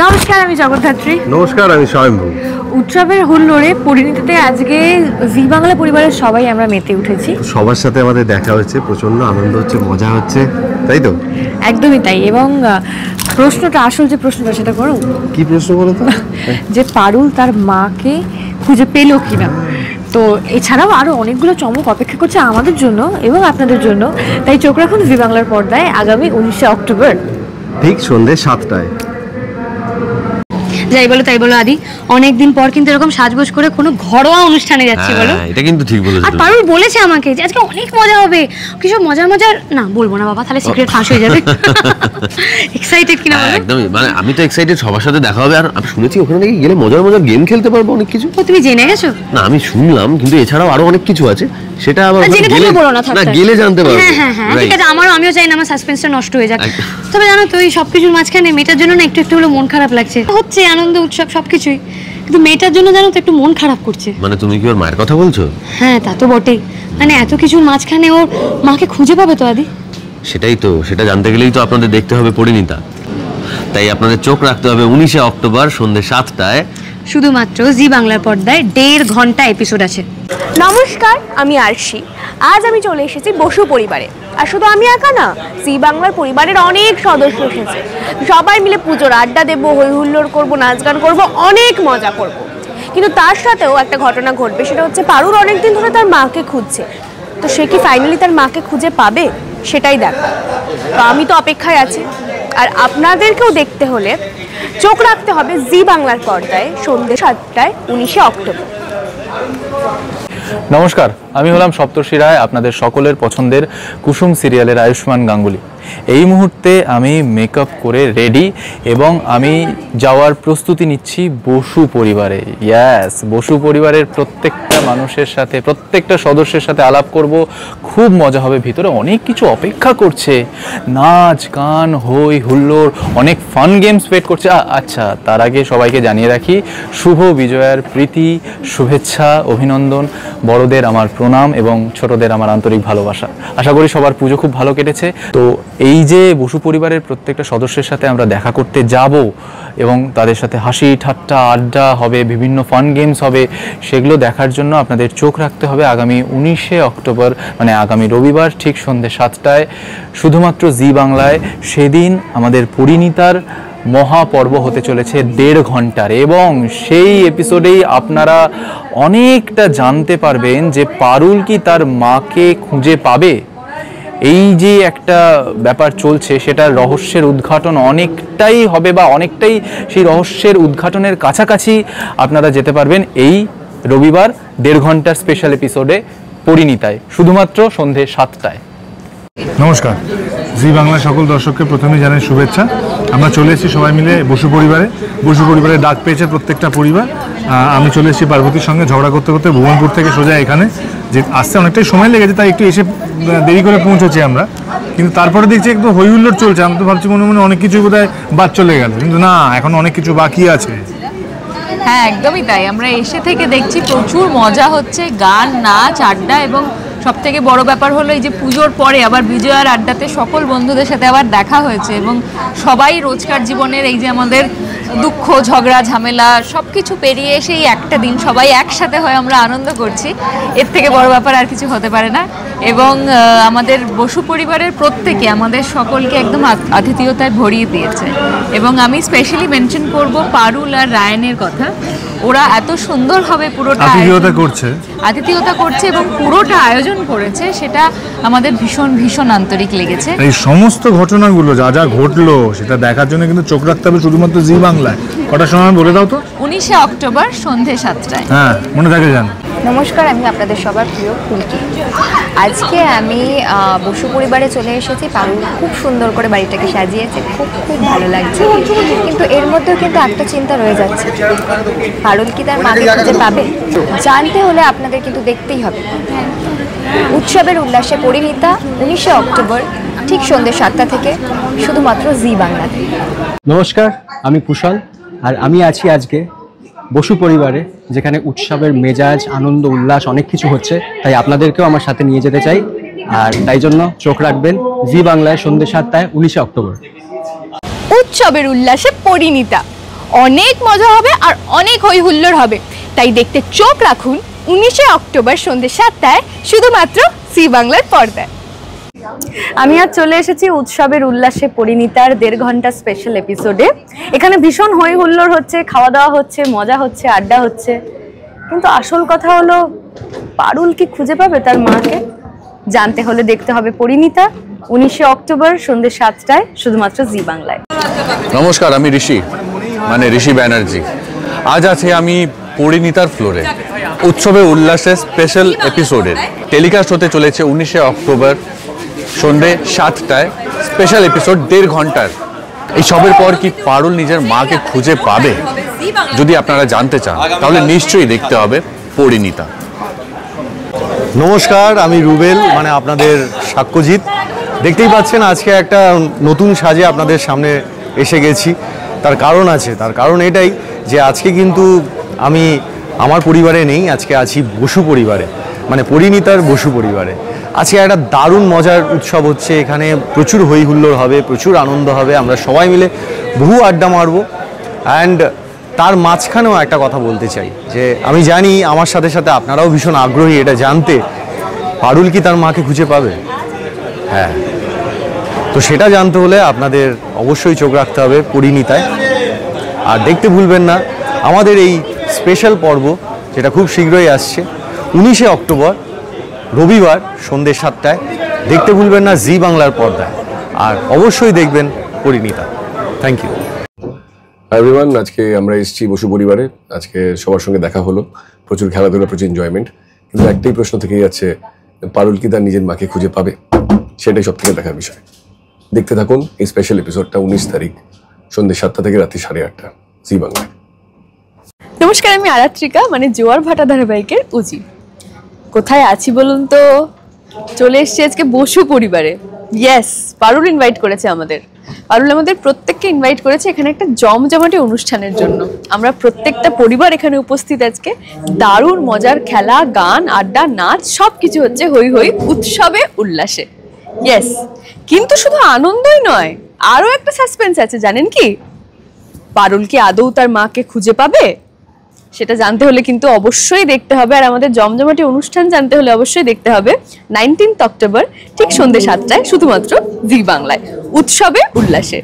নমস্কার, আমি জগদ্ধাত্রী। নমস্কার, আমি স্বয়ম্ভু। উৎসবের হুল্লোড়ে পরিণীতিতে আজকে জি বাংলা পরিবারের সবাই আমরা মেতে উঠেছি। সবার সাথে আমাদের দেখা হচ্ছে, প্রচন্ড আনন্দ হচ্ছে, মজা হচ্ছে, তাই তো? একদমই তাই। এবং প্রশ্নটা, আসল যে প্রশ্নটা সেটা করো। কি প্রশ্ন বলো তো? যে পারুল তার মাকে খুঁজে পেল কিনা। তো এছাড়াও আরও অনেকগুলো চমক অপেক্ষা করছে আমাদের জন্য এবং আপনাদের জন্য। তাই চোখ রাখুন জি বাংলার পর্দায় আগামী 19শে অক্টোবর ঠিক সন্ধ্যে 7টায়। যাই বলো তাই বলো আদি, অনেকদিন পর কিন্তু এরকম সাজগোজ করে কোনো ঘরোয়া অনুষ্ঠানে যাচ্ছি বলো। এটা কিন্তু ঠিক বলেছো। আর পারুল বলেছে আমাকে যে আজকে অনেক মজা হবে। কিছু মজার না বলবো না বাবা, তাহলে সিক্রেট ফাঁস হয়ে যাবে। এক্সাইটেড কিনা বলো? একদমই, মানে আমি তো এক্সাইটেড, সবার সাথে দেখা হবে। আর আমি শুনেছি ওখানে নাকি গেলে মজার মজার গেম খেলতে পারবো অনেক কিছু। ও, তুমি জেনে গেছো? না, আমি শুনলাম, কিন্তু এছাড়াও আরো অনেক কিছু আছে, সেটা আবার গেলে জানতে পারবো। হ্যাঁ, ঠিক আছে। আমিও চাই না আমার সাসপেন্সটা নষ্ট হয়ে যাক। তবে জানো তো, এই সবকিছুর মাঝখানে মেয়েটার জন্য না একটু একটু হলো মন খারাপ লাগছে। হচ্ছে আনন্দ উৎসব সবকিছুই, কিন্তু মেয়েটার জন্য জানো তো একটু মন খারাপ করছে। মানে তুমি কি ওর মায়ের কথা বলছো? হ্যাঁ, তা তো বটেই। মানে এত কিছুর মাঝখানে ওর মাকে খুঁজে পাবে তো আদি? সেটাই তো, সেটা জানতে গেলেই তো আপনাদের দেখতে হবে পরিণীতা। তাই আপনাদের চোখ রাখতে হবে 19শে অক্টোবর সন্ধ্যে 7টায়, শুধুমাত্র জি বাংলার পর্দায় 1.5 ঘন্টা এপিসোড আছে। নমস্কার, আমি আরশি। আজ আমি চলে এসেছি বসু পরিবারে। আর শুধু আমি একা না, জি বাংলার পরিবারের অনেক সদস্য এসেছে। সবাই মিলে পুজোর আড্ডা দেবো, হই হুল্লোড় করবো, নাচ গান করবো, অনেক মজা করবো। কিন্তু তার সাথেও একটা ঘটনা ঘটবে, সেটা হচ্ছে পারুল অনেকদিন ধরে তার মাকে খুঁজছে। তো সে কি ফাইনালি তার মাকে খুঁজে পাবে, সেটাই দেখা। তো আমি তো অপেক্ষায় আছি। আর আপনাদেরকেও দেখতে হলে চোখ রাখতে হবে জি বাংলার পর্দায় সন্ধ্যে 7টায় 19শে অক্টোবর। নমস্কার, আমি হলাম সপ্তর্ষি রায়, আপনাদের সকলের পছন্দের কুসুম সিরিয়ালের আয়ুষ্মান গাঙ্গুলি। এই মুহূর্তে আমি মেকআপ করে রেডি এবং আমি যাওয়ার প্রস্তুতি নিচ্ছি বসু পরিবারে। ইয়াস, বসু পরিবারের প্রত্যেকটা মানুষের সাথে, প্রত্যেকটা সদস্যের সাথে আলাপ করব। খুব মজা হবে, ভিতরে অনেক কিছু অপেক্ষা করছে। নাচ গান, হই হুল্লোড়, অনেক ফান গেমস ওয়েট করছে। আচ্ছা, তার আগে সবাইকে জানিয়ে রাখি, শুভ বিজয়ার প্রীতি, শুভেচ্ছা, অভিনন্দন। বড়দের আমার প্রণাম এবং ছোটদের আমার আন্তরিক ভালোবাসা। আশা করি সবার পুজো খুব ভালো কেটেছে। তো এই যে বসু পরিবারের প্রত্যেকটা সদস্যের সাথে আমরা দেখা করতে যাব এবং তাদের সাথে হাসি ঠাট্টা আড্ডা হবে, বিভিন্ন ফান গেমস হবে, সেগুলো দেখার জন্য আপনাদের চোখ রাখতে হবে আগামী 19শে অক্টোবর, মানে আগামী রবিবার ঠিক সন্ধ্যে 7টায়, শুধুমাত্র জি বাংলায়। সেদিন আমাদের পরিণীতার মহাপর্ব হতে চলেছে 1.5 ঘন্টার, এবং সেই এপিসোডেই আপনারা অনেকটা জানতে পারবেন যে পারুল কি তার মাকে খুঁজে পাবে। এই যে একটা ব্যাপার চলছে, সেটার রহস্যের উদ্ঘাটন অনেকটাই হবে, বা অনেকটাই সেই রহস্যের উদ্ঘাটনের কাছাকাছি আপনারা যেতে পারবেন এই রবিবার 1.5 ঘন্টার স্পেশাল এপিসোডে পরিণীতায়, শুধুমাত্র সন্ধ্যে 7টায়। নমস্কার, জি বাংলা সকল দর্শককে প্রথমে জানাই শুভেচ্ছা। আমরা চলে এসেছি সবাই মিলে বসু পরিবারে। বসু পরিবারের ডাক পেয়েছে প্রত্যেকটা পরিবার। আমি চলে এসেছি পার্বতীর সঙ্গে ঝগড়া করতে করতে ভুবনপুর থেকে সোজা এখানে। যে আসতে অনেকটাই সময় লেগেছে, তাই একটু এসে দেরি করে পৌঁছেছি আমরা। কিন্তু তারপরে দেখছি একটু হই হুল্লোড় চলছে। আমি তো ভাবছি মনে মনে অনেক কিছু বোধহয় বাদ চলে গেল, কিন্তু না, এখন অনেক কিছু বাকি আছে। হ্যাঁ, একদমই তাই। আমরা এসে থেকে দেখছি প্রচুর মজা হচ্ছে, গান, নাচ, আড্ডা, এবং সব থেকে বড় ব্যাপার হলো এই যে পুজোর পরে আবার বিজয়ার আড্ডাতে সকল বন্ধুদের সাথে আবার দেখা হয়েছে, এবং সবাই রোজকার জীবনের এই যে আমাদের দুঃখ, ঝগড়া, ঝামেলা সব কিছু পেরিয়ে এসে এই একটা দিন সবাই একসাথে হয়ে আমরা আনন্দ করছি। এর থেকে বড় ব্যাপার আর কিছু হতে পারে না। এবং আমাদের বসু পরিবারের প্রত্যেকে আমাদের সকলকে একদম আতিথেয়তায় ভরিয়ে দিয়েছে। এবং আমি স্পেশালি মেনশন করব পারুল আর রায়ানের কথা। ওরা এত সুন্দরভাবে পুরোটা আতিথেয়তা করছে এবং পুরোটা আয়োজন করেছে, সেটা আমাদের ভীষণ ভীষণ আন্তরিক লেগেছে। এই সমস্ত ঘটনাগুলো যা যা ঘটলো সেটা দেখার জন্য কিন্তু চোখ রাখতে হবে শুধুমাত্র জি বাংলায়। কটার সময় বলে দাও তো? 19শে অক্টোবর সন্ধ্যে 7টায়। হ্যাঁ, মনে থাকে জান। নমস্কার, আমি আপনাদের সবার প্রিয় ফুলকি। আজকে আমি বসু পরিবারে চলে এসেছি। পারুল খুব সুন্দর করে বাড়িটাকে সাজিয়েছে, খুব খুব ভালো লাগছে। কিন্তু এর মধ্যেও কিন্তু একটা চিন্তা রয়ে যাচ্ছে, পারুল কি তার মাকে খুঁজে পাবে? জানতে হলে আপনাদের কিন্তু দেখতেই হবে উৎসবের উল্লাসে পরিণীতা 19শে অক্টোবর ঠিক সন্ধ্যে 7টা থেকে, শুধুমাত্র জি বাংলাতে। নমস্কার, আমি কুশল, আর আমি আছি আজকে বসু পরিবারে, যেখানে উৎসবের মেজাজ, আনন্দ, উল্লাস অনেক কিছু হচ্ছে। তাই আপনাদেরকেও আমার সাথে নিয়ে যেতে চাই, আর তাই জন্য চোখ রাখবেন জি বাংলায় সন্ধ্যে 7টায় 19শে অক্টোবর। উৎসবের উল্লাসে পরিণীতা অনেক মজা হবে আর অনেক হই হুল্লোড় হবে, তাই দেখতে চোখ রাখুন 19শে অক্টোবর সন্ধ্যে 7টায় শুধুমাত্র জি বাংলার পর্দায়। আমি আজ চলে এসেছি উৎসবের উল্লাসে পরিণীতার 1.5 ঘন্টা স্পেশাল এপিসোডে। এখানে ভীষণ হই হুল্লোড় হচ্ছে, খাওয়া দাওয়া হচ্ছে, মজা হচ্ছে, আড্ডা হচ্ছে, কিন্তু আসল কথা হলো পারুল কি খুঁজে পাবে তার মাকে? জানতে হলে দেখতে হবে পরিণীতা 19শে অক্টোবর সন্ধ্যে 7টায় শুধুমাত্র জি বাংলায়। নমস্কার, আমি ঋষি, মানে ঋষি ব্যানার্জি। আজ আছে আমি পরিণীতার ফ্লোরে উৎসবে উল্লাসের স্পেশাল এপিসোডে। টেলিকাস্ট হতে চলেছে 19শে অক্টোবর সন্ধ্যে 7টায় স্পেশাল এপিসোড 1.5 ঘন্টার। এই সবের পর কি পারুল নিজের মাকে খুঁজে পাবে? যদি আপনারা জানতে চান তাহলে নিশ্চয়ই দেখতে হবে পরিণীতা। নমস্কার, আমি রুবেল, মানে আপনাদের সাক্ষ্যজিৎ। দেখতেই পাচ্ছেন আজকে একটা নতুন সাজে আপনাদের সামনে এসে গেছি। তার কারণ আছে, তার কারণ এটাই যে আজকে কিন্তু আমি আমার পরিবারে নেই, আজকে আছি বসু পরিবারে, মানে পরিণীতার বসু পরিবারে। আজকে একটা দারুণ মজার উৎসব হচ্ছে, এখানে প্রচুর হই হুল্লোড় হবে, প্রচুর আনন্দ হবে, আমরা সবাই মিলে বহু আড্ডা মারবো। অ্যান্ড তার মাঝখানেও একটা কথা বলতে চাই যে আমি জানি আমার সাথে সাথে আপনারাও ভীষণ আগ্রহী এটা জানতে, পারুল কি তার মাকে খুঁজে পাবে? হ্যাঁ, তো সেটা জানতে হলে আপনাদের অবশ্যই চোখ রাখতে হবে পরিণীতায়। আর দেখতে ভুলবেন না আমাদের এই স্পেশাল পর্ব, যেটা খুব শীঘ্রই আসছে 19শে অক্টোবর রবিবার সন্ধ্যে 7টায়। দেখতে ভুলবেন না জি বাংলার পর্দায়, আর অবশ্যই দেখবেন পরিণীতা। Thank you everyone. আজকে আমরা এসেছি বসু পরিবারে, আজকে সবার সঙ্গে দেখা হলো, প্রচুর খেলাধুলা, প্রচুর এনজয়মেন্ট, কিন্তু একটাই প্রশ্ন থেকেই যাচ্ছে, পারুল কি তার নিজের মাকে খুঁজে পাবে? সেটাই সব থেকে দেখার বিষয়। দেখতে থাকুন এই স্পেশাল এপিসোডটা 19 তারিখ সন্ধ্যে 7টা থেকে রাত্রি 8:30 জি বাংলায়। নমস্কার, আমি আরাত্রিকা, মানে জোয়ার ভাটা ধারাবাহিকের উজি। কোথায় আছি বলুন তো? চলে এসেছি আজকে বসু পরিবারে। ইয়েস, পারুল ইনভাইট করেছে আমাদের। পারুল আমাদের প্রত্যেককে ইনভাইট করেছে এখানে একটা জমজমাটি অনুষ্ঠানের জন্য। আমরা প্রত্যেকটা পরিবার এখানে উপস্থিত আজকে। দারুণ মজার খেলা, গান, আড্ডা, নাচ সব কিছু হচ্ছে হই হই উৎসবে উল্লাসে। ইয়েস, কিন্তু শুধু আনন্দই নয়, আরও একটা সাসপেন্স আছে। জানেন কি পারুল কি আদৌ তার মাকে খুঁজে পাবে? সেটা জানতে হলে কিন্তু অবশ্যই দেখতে হবে, আর আমাদের জমজমাটি অনুষ্ঠান জানতে হলে অবশ্যই দেখতে হবে 19 অক্টোবর ঠিক সন্ধ্যে 7টায় শুধুমাত্র জি বাংলায় উৎসবে উল্লাসে।